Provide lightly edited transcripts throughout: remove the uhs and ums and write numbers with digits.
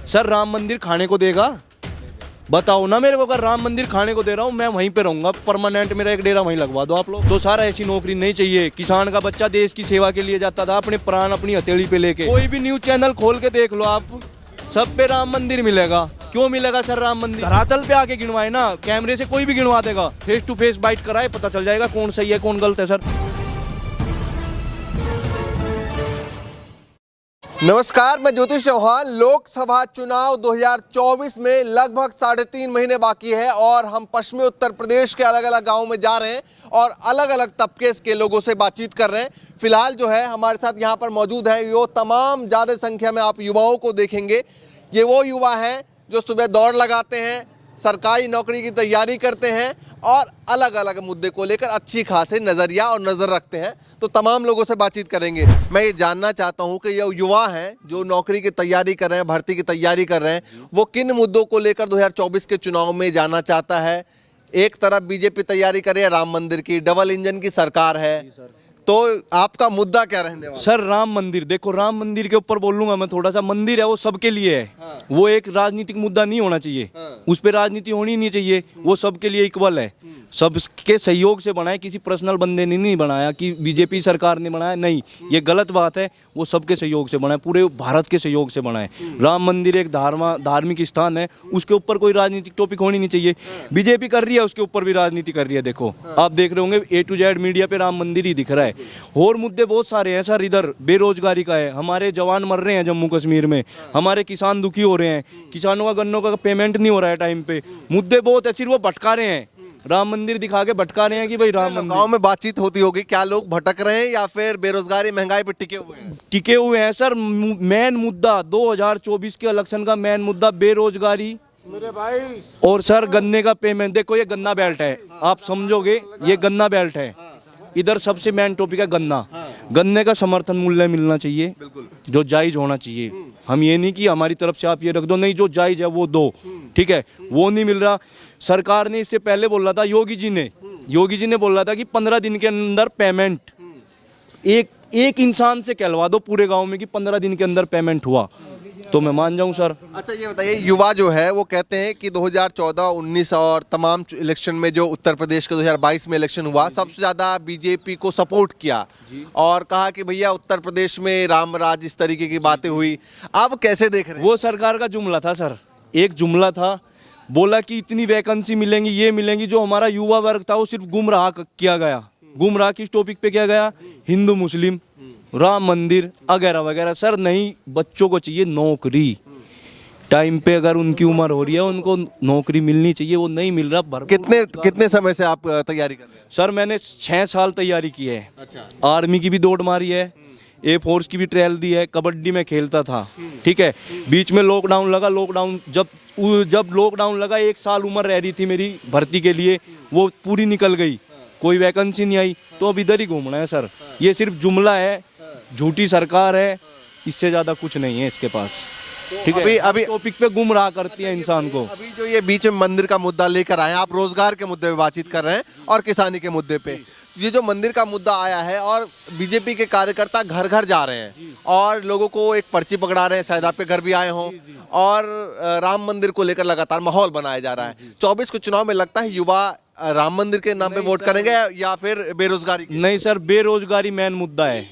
Sir Ram मंदिर खाने को देगा? बताओ ना मेरे को, अगर राम मंदिर खाने को दे रहा हूँ मैं वहीं पे रहूंगा परमानेंट, मेरा एक डेरा वहीं लगवा दो आप लोग। तो सारा ऐसी नौकरी नहीं चाहिए। किसान का बच्चा देश की सेवा के लिए जाता था अपने प्राण अपनी हथेली पे लेके। कोई भी न्यूज चैनल खोल के देख लो आप, सब पे राम मंदिर मिलेगा। क्यों मिलेगा सर राम मंदिर? धरातल पे आके गिनवाए ना, कैमरे से कोई भी गिनवा देगा। फेस टू फेस बाइट कराए, पता चल जाएगा कौन सही है कौन गलत है सर। नमस्कार, मैं ज्योतिष चौहान। लोकसभा चुनाव 2024 में लगभग 3.5 महीने बाकी है और हम पश्चिमी उत्तर प्रदेश के अलग अलग गांवों में जा रहे हैं और अलग अलग तबके के लोगों से बातचीत कर रहे हैं। फिलहाल जो है हमारे साथ यहाँ पर मौजूद है वो तमाम ज़्यादा संख्या में आप युवाओं को देखेंगे। ये वो युवा हैं जो सुबह दौड़ लगाते हैं, सरकारी नौकरी की तैयारी करते हैं और अलग अलग मुद्दे को लेकर अच्छी खासी नज़रिया और नज़र रखते हैं। तो तमाम लोगों से बातचीत करेंगे। मैं ये जानना चाहता हूँ कि ये युवा हैं जो नौकरी की तैयारी कर रहे हैं, भर्ती की तैयारी कर रहे हैं, वो किन मुद्दों को लेकर 2024 के चुनाव में जाना चाहता है। एक तरफ बीजेपी तैयारी कर रही है राम मंदिर की, डबल इंजन की सरकार है, तो आपका मुद्दा क्या रहने वाला? सर राम मंदिर, देखो राम मंदिर के ऊपर बोलूंगा मैं थोड़ा सा। मंदिर है वो सबके लिए है। हाँ। वो एक राजनीतिक मुद्दा नहीं होना चाहिए। हाँ। उस पर राजनीति होनी नहीं चाहिए। वो सबके लिए इक्वल है, सबके सहयोग से बनाया। किसी पर्सनल बंदे ने नहीं बनाया कि बीजेपी सरकार ने बनाया, नहीं, ये गलत बात है। वो सबके सहयोग से बनाया, पूरे भारत के सहयोग से बनाए। राम मंदिर एक धार्मिक स्थान है, उसके ऊपर कोई राजनीतिक टॉपिक होनी नहीं चाहिए। बीजेपी कर रही है, उसके ऊपर भी राजनीति कर रही है। देखो आप देख रहे होंगे A to Z मीडिया पे राम मंदिर ही दिख रहा है। और मुद्दे बहुत सारे हैं सर। इधर बेरोजगारी का है, हमारे जवान मर रहे हैं जम्मू कश्मीर में, हमारे किसान दुखी हो रहे हैं, किसानों का गन्नों का पेमेंट नहीं हो रहा है टाइम पे। मुद्दे बहुत है, सिर्फ वो भटका रहे हैं, राम मंदिर दिखा के भटका रहे हैं कि भाई राम मंदिर। गांव में बातचीत होती होगी, क्या लोग भटक रहे हैं या फिर बेरोजगारी महंगाई पे टिके हुए हैं? टिके हुए हैं सर। मेन मुद्दा 2024 के इलेक्शन का मेन मुद्दा बेरोजगारी मेरे भाई और सर गन्ने का पेमेंट। देखो ये गन्ना बेल्ट है, आप समझोगे, ये गन्ना बेल्ट है। इधर सबसे मेन टॉपिक है गन्ना। गन्ने का समर्थन मूल्य मिलना चाहिए, जो जायज होना चाहिए। हम ये नहीं कि हमारी तरफ से आप ये रख दो, नहीं, जो जायज है वो दो, ठीक है, वो नहीं मिल रहा। सरकार ने इससे पहले बोला था, योगी जी ने बोला था कि 15 दिन के अंदर पेमेंट, एक इंसान से कहलवा दो पूरे गांव में कि 15 दिन के अंदर पेमेंट हुआ तो मैं मान जाऊं सर। अच्छा ये बताइए, युवा जो है वो कहते हैं कि 2014, 19 और तमाम इलेक्शन में जो उत्तर प्रदेश के 2022 में इलेक्शन हुआ, सबसे ज़्यादा बीजेपी को सपोर्ट किया और कहा कि भैया उत्तर प्रदेश में राम राज, इस तरीके की बातें हुई। अब कैसे देख रहे हैं? वो सरकार का जुमला था सर, एक जुमला था। बोला कि इतनी वैकेंसी मिलेंगी, ये मिलेंगी। जो हमारा युवा वर्ग था वो सिर्फ गुमराह किया गया। गुमराह किस टॉपिक पे किया गया? हिंदू मुस्लिम, राम मंदिर वगैरह वगैरह। सर नहीं, बच्चों को चाहिए नौकरी टाइम पे। अगर उनकी उम्र हो रही है उनको नौकरी मिलनी चाहिए, वो नहीं मिल रहा। कितने समय से आप तैयारी कर रहे हैं? सर मैंने 6 साल तैयारी की है। अच्छा। आर्मी की भी दौड़ मारी है, ए फोर्स की भी ट्रायल दी है, कबड्डी में खेलता था, ठीक है। बीच में लॉकडाउन लगा, जब लॉकडाउन लगा 1 साल उम्र रह रही थी मेरी भर्ती के लिए, वो पूरी निकल गई, कोई वैकेंसी नहीं आई, तो अब इधर ही घूमना है सर। ये सिर्फ जुमला है, झूठी सरकार है, इससे ज़्यादा कुछ नहीं है इसके पास, ठीक है। अभी टॉपिक पे गुमराह करती है इंसान को। अभी जो ये बीच में मंदिर का मुद्दा लेकर आए, आप रोजगार के मुद्दे पे बातचीत कर रहे हैं और किसानी के मुद्दे पे। ये जो मंदिर का मुद्दा आया है और बीजेपी के कार्यकर्ता घर घर जा रहे हैं और लोगों को एक पर्ची पकड़ा रहे हैं, शायद आपके घर भी आए हों, और राम मंदिर को लेकर लगातार माहौल बनाया जा रहा है। 24 के चुनाव में लगता है युवा राम मंदिर के नाम पे वोट करेंगे या फिर बेरोजगारी? नहीं सर, बेरोजगारी मेन मुद्दा है,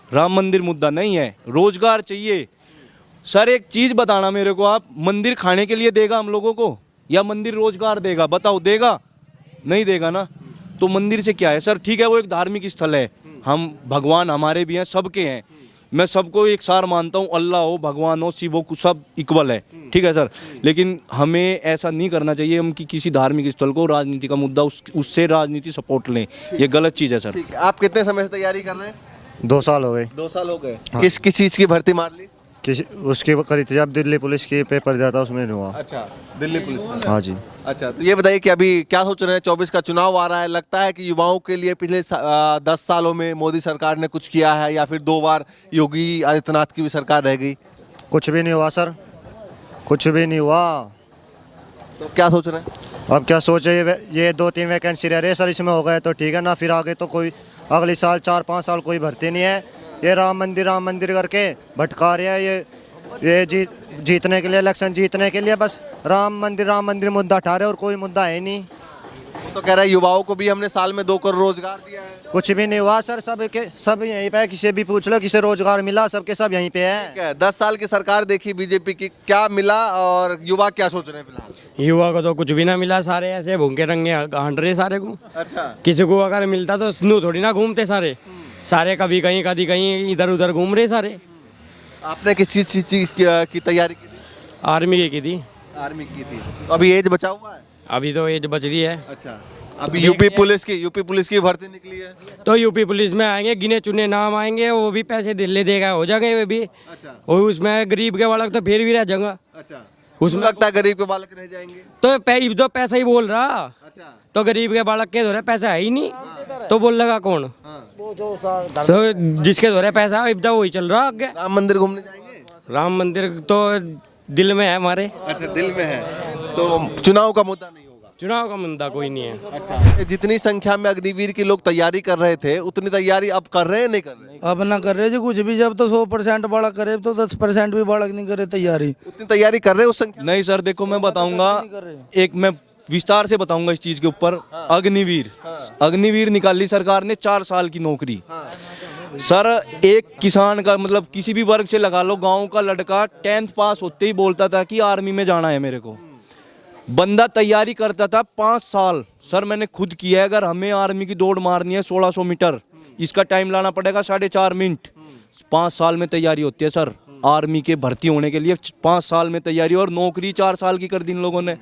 राम मंदिर मुद्दा नहीं है। रोजगार चाहिए सर। एक चीज बताना मेरे को, आप मंदिर खाने के लिए देगा हम लोगों को या मंदिर रोजगार देगा? बताओ, देगा? नहीं देगा ना। तो मंदिर से क्या है सर? ठीक है वो एक धार्मिक स्थल है, हम भगवान हमारे भी हैं, सबके हैं, मैं सबको एक सार मानता हूँ। अल्लाह हो, भगवान हो, शिव हो, सब इक्वल है, ठीक है सर। लेकिन हमें ऐसा नहीं करना चाहिए हम कि किसी धार्मिक स्थल को राजनीति का मुद्दा उससे राजनीति सपोर्ट लें, ये गलत चीज़ है सर। ठीक है। आप कितने समय से तैयारी कर रहे हैं? 2 साल हो गए। 2 साल हो गए। हाँ। किस चीज़ की भर्ती मार ली? उसकी करी थी जब दिल्ली पुलिस की पेपर दिया था, उसमें नहीं हुआ। अच्छा, दिल्ली पुलिस में? हाँ जी। अच्छा, तो ये बताइए कि अभी क्या सोच रहे हैं? 24 का चुनाव आ रहा है, लगता है कि युवाओं के लिए पिछले 10 सालों में मोदी सरकार ने कुछ किया है या फिर 2 बार योगी आदित्यनाथ की भी सरकार रह गई? कुछ भी नहीं हुआ सर, कुछ भी नहीं हुआ। तो क्या सोच रहे हैं? अब क्या सोचे, ये 2-3 वैकेंसी रह रही है सर, इसमें हो गए तो ठीक है ना, फिर आगे तो कोई अगले साल 4-5 साल कोई भर्ती नहीं है। ये राम मंदिर करके भटका रहे हैं। ये ये जीतने के लिए, इलेक्शन जीतने के लिए बस राम मंदिर मुद्दा उठा रहे और कोई मुद्दा है नहीं। वो तो कह रहा है युवाओं को भी हमने साल में 2 करोड़ रोजगार दिया है। कुछ भी नहीं हुआ सर, सब यहीं पे है, किसी भी पूछ लो किसे रोजगार मिला, सबके सब यहीं पे है। क्या 10 साल की सरकार देखी बीजेपी की, क्या मिला और युवा क्या सोच रहे हैं फिलहाल? युवा को तो कुछ भी ना मिला, सारे ऐसे भूखे रंगे हांड रहे सारे को। अच्छा, किसी को अगर मिलता तो स्नू थोड़ी ना घूमते सारे, सारे कभी कहीं इधर उधर घूम रहे सारे। आपने किस चीज की तैयारी की थी? आर्मी की थी। आर्मी की थी। तो अभी एज बचा हुआ है? अभी तो एज बच रही है। अच्छा, अभी यूपी पुलिस की भर्ती निकली है। तो यूपी पुलिस में आएंगे, गिने चुने नाम आएंगे, वो भी पैसे ले देगा, हो जाएंगे वे भी। अच्छा, और उसमें गरीब के बालक तो फिर भी रह जाएगा। अच्छा, उसमें लगता है गरीब के बालक रह जाएंगे। तो पैसा ही बोल रहा, अच्छा, तो गरीब के बालक के धोरे पैसा है ही नहीं, तो बोल लगा कौन? तो जिसके धोरे पैसा है वही चल रहा आगे। राम मंदिर घूमने जाएंगे? राम मंदिर तो दिल में है हमारे। अच्छा, दिल में है, तो चुनाव का मुद्दा नहीं होगा? चुनाव का मुद्दा कोई नहीं है। अच्छा, जितनी संख्या में अग्निवीर के लोग तैयारी कर रहे थे उतनी तैयारी अब कर रहे हैं नहीं कर रहे? अब ना कर रहे जी कुछ भी, जब तो 100% बालक करे तो 10% भी बालक नहीं करे तैयारी। उतनी तैयारी कर रहे हैं उस संख्या? नहीं सर, देखो मैं बताऊंगा, एक मैं विस्तार से बताऊंगा इस चीज के ऊपर। अग्निवीर निकाली सरकार ने 4 साल की नौकरी। सर, एक किसान का मतलब किसी भी वर्ग से लगा लो, गांव का लड़का 10th पास होते ही बोलता था कि आर्मी में जाना है मेरे को। बंदा तैयारी करता था 5 साल। सर, मैंने खुद किया है। अगर हमें आर्मी की दौड़ मारनी है 1600 मीटर, इसका टाइम लाना पड़ेगा 4.5 मिनट। 5 साल में तैयारी होती है सर, आर्मी के भर्ती होने के लिए 5 साल में तैयारी, और नौकरी 4 साल की कर दी इन लोगों ने।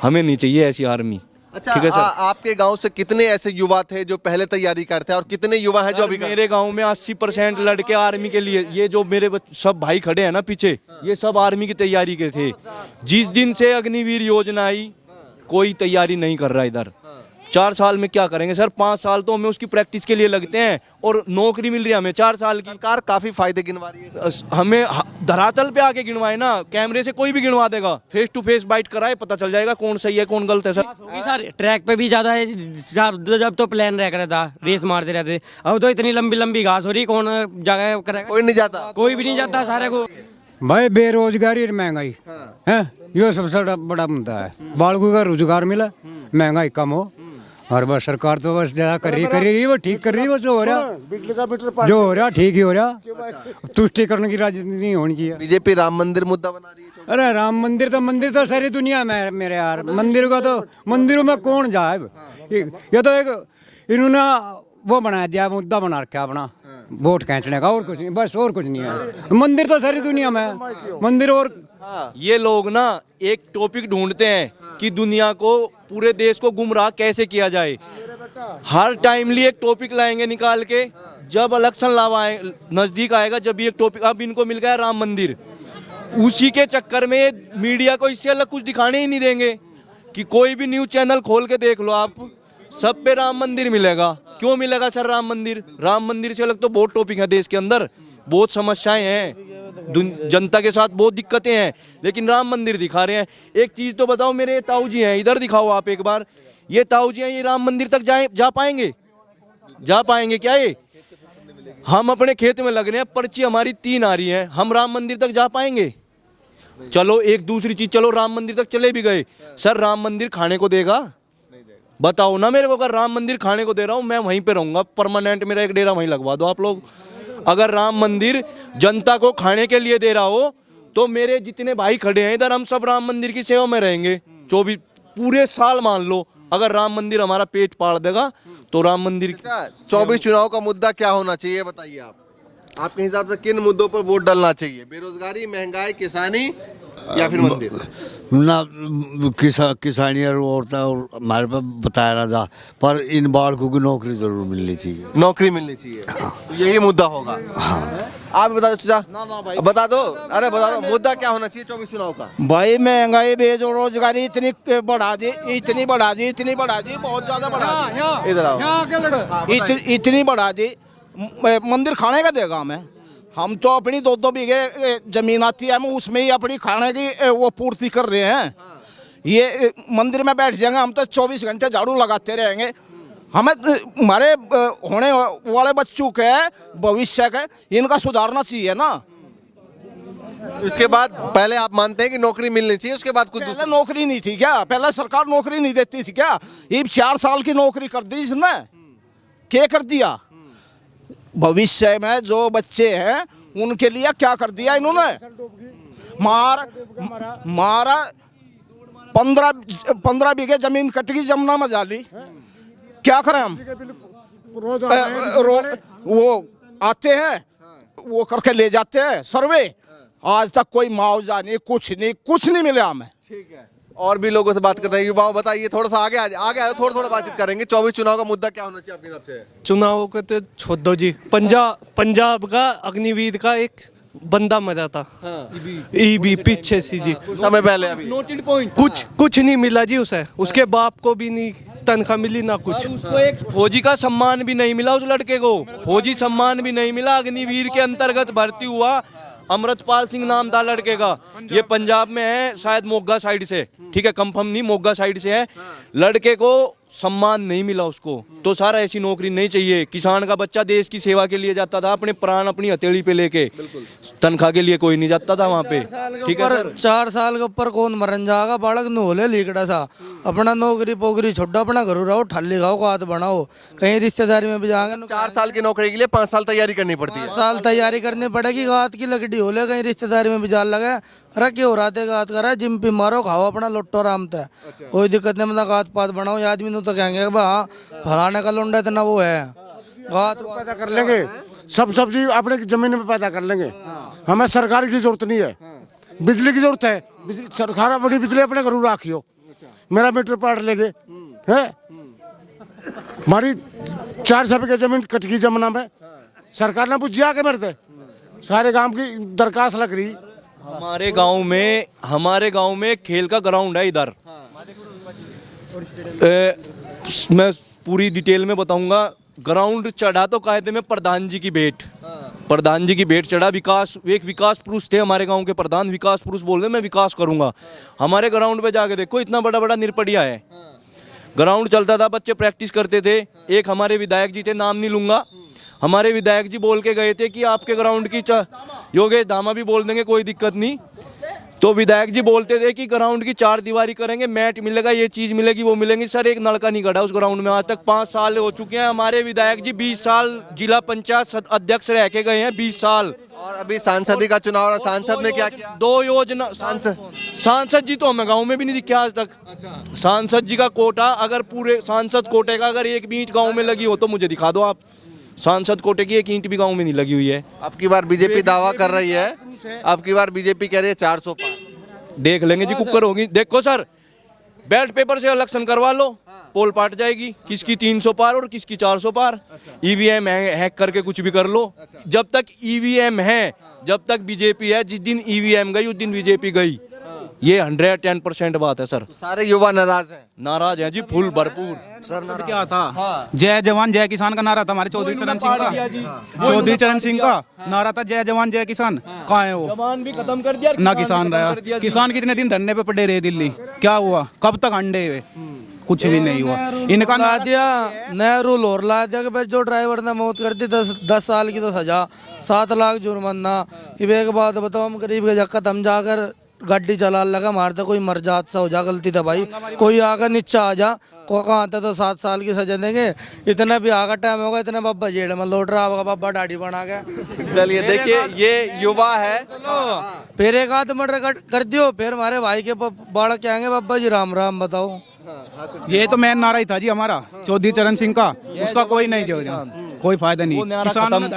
हमें नहीं चाहिए ऐसी आर्मी। अच्छा, ठीक है सर। आपके गांव से कितने ऐसे युवा थे जो पहले तैयारी करते हैं और कितने युवा हैं जो अभी मेरे गांव में 80% लड़के आर्मी के लिए, ये जो मेरे सब भाई खड़े हैं ना पीछे, ये सब आर्मी की तैयारी के थे। जिस दिन से अग्निवीर योजना आई, कोई तैयारी नहीं कर रहा इधर। 4 साल में क्या करेंगे सर? 5 साल तो हमें उसकी प्रैक्टिस के लिए लगते हैं, और नौकरी मिल रही है हमें 4 साल की। सरकार काफी फायदे गिनवा रही है। हमें धरातल पे आके गिनवाए ना, कैमरे से कोई भी गिनवा देगा, फेस टू फेस बाइट कराए, पता चल जाएगा कौन सही है कौन गलत है सर। सर, ट्रैक पे भी ज्यादा है, जब तो प्लान रह था, रेस मारते रहते, अब तो इतनी लंबी लंबी घास हो रही, कौन जगह करेगा? कोई नहीं जाता। कोई भी नहीं जाता सारे को। भाई बेरोजगारी और महंगाई है, ये सबसे बड़ा मुद्दा है। बालकों का रोजगार मिला, महंगाई कम हो, और बस सरकार तो बस ज्यादा कर रही है, वो ठीक कर रही है, वो जो हो रहा ठीक ही हो रहा। तुष्टिकरण की राजनीति नहीं होनी चाहिए। बीजेपी राम मंदिर मुद्दा बना रही है। अरे राम मंदिर तो सारी दुनिया में है मेरे यार। मंदिरों में कौन जाए? ये तो एक इन्होंने वो बना दिया, मुद्दा बना रखा अपना वोट खींचने का, और कुछ नहीं, बस और कुछ नहीं है। मंदिर तो सारी दुनिया में है, मंदिर। और ये लोग ना एक टॉपिक ढूंढते हैं कि दुनिया को, पूरे देश को गुमराह कैसे किया जाए। हर टाइमली एक टॉपिक लाएंगे निकाल के, जब इलेक्शन लावाए नजदीक आएगा, जब भी एक टॉपिक। अब इनको मिल गया राम मंदिर, उसी के चक्कर में मीडिया को इससे अलग कुछ दिखाने ही नहीं देंगे। कि कोई भी न्यूज चैनल खोल के देख लो आप, सब पे राम मंदिर मिलेगा। क्यों मिलेगा सर राम मंदिर? राम मंदिर से अलग तो बहुत टॉपिक है देश के अंदर, बहुत समस्याएं हैं, जनता के साथ बहुत दिक्कतें हैं, लेकिन राम मंदिर दिखा रहे हैं। एक चीज तो बताओ, मेरे ताऊ जी हैं, इधर दिखाओ आप एक बार। ये ताऊ जी हैं, ये राम मंदिर तक जा पाएंगे? जा पाएंगे क्या ये? हम अपने खेत में लग रहे हैं, पर्ची हमारी 3 आ रही है, हम राम मंदिर तक जा पाएंगे? चलो एक दूसरी चीज, चलो राम मंदिर तक चले भी गए, सर राम मंदिर खाने को देगा? बताओ ना मेरे को। अगर राम मंदिर खाने को दे रहा हूँ, मैं वहीं पे रहूंगा परमानेंट, मेरा एक डेरा वहीं लगवा दो आप लोग। अगर राम मंदिर जनता को खाने के लिए दे रहा हो, तो मेरे जितने भाई खड़े हैं इधर, हम सब राम मंदिर की सेवा में रहेंगे 24 पूरे साल। मान लो अगर राम मंदिर हमारा पेट पाड़ देगा, तो राम मंदिर। 24 चुनाव का मुद्दा क्या होना चाहिए बताइए आप? आपके हिसाब से किन मुद्दों पर वोट डालना चाहिए? बेरोजगारी, महंगाई, किसानी, या फिर मंदिर? ना किसानी और औरतें और हमारे पास बताया ना था, पर इन बालकों की नौकरी जरूर मिलनी चाहिए। नौकरी मिलनी चाहिए, तो यही मुद्दा होगा। आप बता दो चाचा, बता दो। अरे बता दो, मुद्दा क्या होना चाहिए 24 चुनाव का? भाई महंगाई, बेरोजगारी इतनी बढ़ा दी, बहुत ज्यादा बढ़ा दी। इधर आओ। इतनी बढ़ा दी, मंदिर खाने का देगा हमें? हम तो अपनी 2-2 बीघे जमीन आती है, हम उसमें ही अपनी खाने की वो पूर्ति कर रहे हैं। ये मंदिर में बैठ जाएंगे हम तो 24 घंटे झाड़ू लगाते रहेंगे। हमें हमारे होने वाले बच्चों के भविष्य के इनका सुधारना चाहिए ना। इसके बाद पहले आप मानते हैं कि नौकरी मिलनी चाहिए, उसके बाद कुछ पहले नौकरी नहीं थी क्या? पहले सरकार नौकरी नहीं देती थी क्या? ये 4 साल की नौकरी कर दी इसने, क्या कर दिया? भविष्य में जो बच्चे हैं उनके लिए क्या कर दिया इन्होंने? मारा 15 बीघे जमीन कट गई जमुना में जाली, क्या करें हम? वो आते हैं, वो करके ले जाते हैं सर्वे, आज तक कोई मुआवजा नहीं, कुछ नहीं मिला हमें। ठीक है, और भी लोगों से बात करते हैं। युवाओं बताइए, थोड़ा सा आगे आगे थोड़ा बातचीत करेंगे। 24 चुनाव का मुद्दा क्या होना चाहिए आपके हिसाब से? चुनाव को तो छोड़ दो जी। पंजाब का अग्निवीर का एक बंदा मरा था, ईबी पीछे से जी, कुछ समय पहले। अभी नोटेड पॉइंट, कुछ नहीं मिला जी उसे, उसके बाप को भी नहीं तनख्वाह मिली ना कुछ। उसको एक फौजी का सम्मान भी नहीं मिला, उस लड़के को फौजी सम्मान भी नहीं मिला। अग्निवीर के अंतर्गत भर्ती हुआ, अमृतपाल सिंह नाम था लड़के का। ये पंजाब में है, शायद मोगा साइड से, ठीक है, कंफर्म नहीं, मोगा साइड से है। लड़के को सम्मान नहीं मिला उसको, तो सारा ऐसी नौकरी नहीं चाहिए। किसान का बच्चा देश की सेवा के लिए जाता था, अपने प्राण अपनी हथेली पे लेके, तनख्वाह के लिए कोई नहीं जाता था वहाँ पे, ठीक है सर। 4 साल के ऊपर कौन मरन जाएगा? बालक न होले लीकड़ा सा, अपना नौकरी पोकरी छोड़ो, अपना घर रहो, ठल्ली खाओ, हाथ बनाओ, कहीं रिश्तेदारी में भी जाएंगे। 4 साल की नौकरी के लिए 5 साल तैयारी करनी पड़ती है। 5 साल तैयारी करनी पड़ेगी, हाथ की लकड़ी होले, कहीं रिश्तेदारी में भी जाल लगे, अरे क्यों राते गात करा, जिम पे मारो, खाओ अपना लुट्टो आराम से, कोई दिक्कत नहीं। मतलब गात पात बनाओ, आदमी तो कहेंगे हाँ फलाने का लुंडा इतना वो है, गात पैदा कर लेंगे, सब सब्जी अपने जमीन में पैदा कर लेंगे। हमें सरकार की जरूरत नहीं है, बिजली की जरूरत है। बिजली सरकार अपनी बिजली अपने घर रखियो, मेरा मीटर पाट लेंगे है। हमारी 4 सौ की जमीन कट गई जमुना में, सरकार ने बुझिया के मरते, सारे गांव की दरखास्त लग रही। हमारे गांव में खेल का ग्राउंड है इधर। मैं पूरी डिटेल में बताऊंगा। ग्राउंड चढ़ा तो कायदे में प्रधान जी की भेंट, प्रधान जी की भेंट चढ़ा। एक विकास पुरुष थे हमारे गांव के प्रधान, विकास पुरुष बोल रहे मैं विकास करूंगा। हमारे ग्राउंड पे जाके देखो, इतना बड़ा बड़ा निरपटिया है। ग्राउंड चलता था, बच्चे प्रैक्टिस करते थे। एक हमारे विधायक जी थे, नाम नहीं लूंगा, हमारे विधायक जी बोल के गए थे कि आपके ग्राउंड की योगेश धामा भी बोल देंगे, कोई दिक्कत नहीं। तो विधायक जी बोलते थे कि ग्राउंड की 4 दीवारी करेंगे, मैट मिलेगा, ये चीज़ मिलेगी, वो मिलेंगी। सर एक नलका नहीं गड़ा उस ग्राउंड में आज तक। 5 साल हो चुके हैं। हमारे विधायक जी 20 साल जिला पंचायत अध्यक्ष रह के गए हैं, 20 साल। और अभी सांसद का चुनाव और सांसद ने क्या किया? 2 योजना। सांसद जी तो हमें गाँव में भी नहीं दिखे आज तक। सांसद जी का कोटा, अगर पूरे सांसद कोटे का अगर एक भी ईंट गाँव में लगी हो तो मुझे दिखा दो आप। सांसद कोटे की एक ईंट भी गांव में नहीं लगी हुई है। अब की बार बीजेपी दावा कर रही है, अब की बार बीजेपी कह रही है 400 पार। देख लेंगे जी, कुकर होगी। देखो सर, बैलेट पेपर से इलेक्शन करवा लो, पोल पाट जाएगी, किसकी 300 पार और किसकी 400 पार। ईवीएम हैक करके कुछ भी कर लो। जब तक ईवीएम है, जब तक बीजेपी है, जिस दिन ईवीएम गई उस दिन बीजेपी गई। ये 110% बात है सर। तो सारे युवा नाराज हैं जी, फुल भरपूर। सर क्या था? जय जवान जय किसान का नारा था हमारे चौधरी चरण सिंह का। चौधरी चरण सिंह का नारा था जय जवान जय किसान। कहाँ है वो? जवान भी खत्म कर दिया ना किसान रहा। किसान कितने दिन धरने पे पड़े रहे दिल्ली, क्या हुआ? कब तक अंडे हुए? कुछ भी नहीं हुआ। इनका ला दिया नया रूल और ला दिया कि भाई जो ड्राइवर ने मौत कर दी 10 साल की तो सजा, 7 लाख जुर्माना। ये एक बात बताओ, हम गरीब के जक्कत हम जाकर गाड़ी चला लगा मारता, कोई मर जा हो जा, गलती था भाई, कोई आकर नीचे आ जा, को कहाँ आता तो 7 साल की सजा देंगे। इतना भी आगा टाइम होगा, इतना बब्बा जेड़ में लौट रहा होगा, बब्बा दाढ़ी बना के। चलिए देखिए, ये युवा है। फिर एक आध मर्डर कर दियो, फिर हमारे भाई के बालक क्या आएंगे, बब्बा जी राम राम बताओ। ये तो मेन नारा ही था जी हमारा चौधरी चरण सिंह का, उसका कोई नहीं जो कोई फायदा नहीं।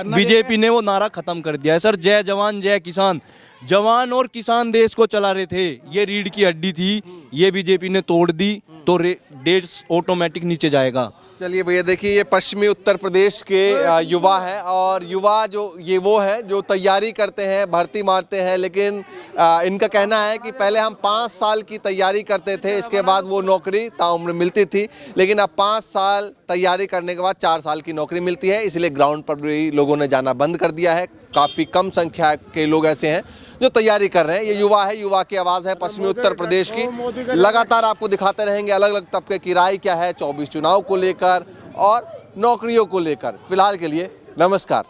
बीजेपी ने वो नारा खत्म कर दिया है सर। जय जवान जय किसान, जवान और किसान देश को चला रहे थे। ये रीढ़ की हड्डी थी, ये बीजेपी ने तोड़ दी, तो देश ऑटोमेटिक नीचे जाएगा। चलिए भैया देखिए, ये पश्चिमी उत्तर प्रदेश के युवा है, और युवा जो ये वो है जो तैयारी करते हैं, भर्ती मारते हैं, लेकिन इनका कहना है कि पहले हम 5 साल की तैयारी करते थे, इसके बाद वो नौकरी ताउम्र मिलती थी, लेकिन अब 5 साल तैयारी करने के बाद 4 साल की नौकरी मिलती है। इसलिए ग्राउंड पर भी लोगों ने जाना बंद कर दिया है। काफ़ी कम संख्या के लोग ऐसे हैं जो तैयारी कर रहे हैं। ये युवा है, युवा की आवाज़ है पश्चिमी उत्तर प्रदेश की। लगातार आपको दिखाते रहेंगे अलग अलग तबके की राय क्या है 24 चुनाव को लेकर और नौकरियों को लेकर। फिलहाल के लिए नमस्कार।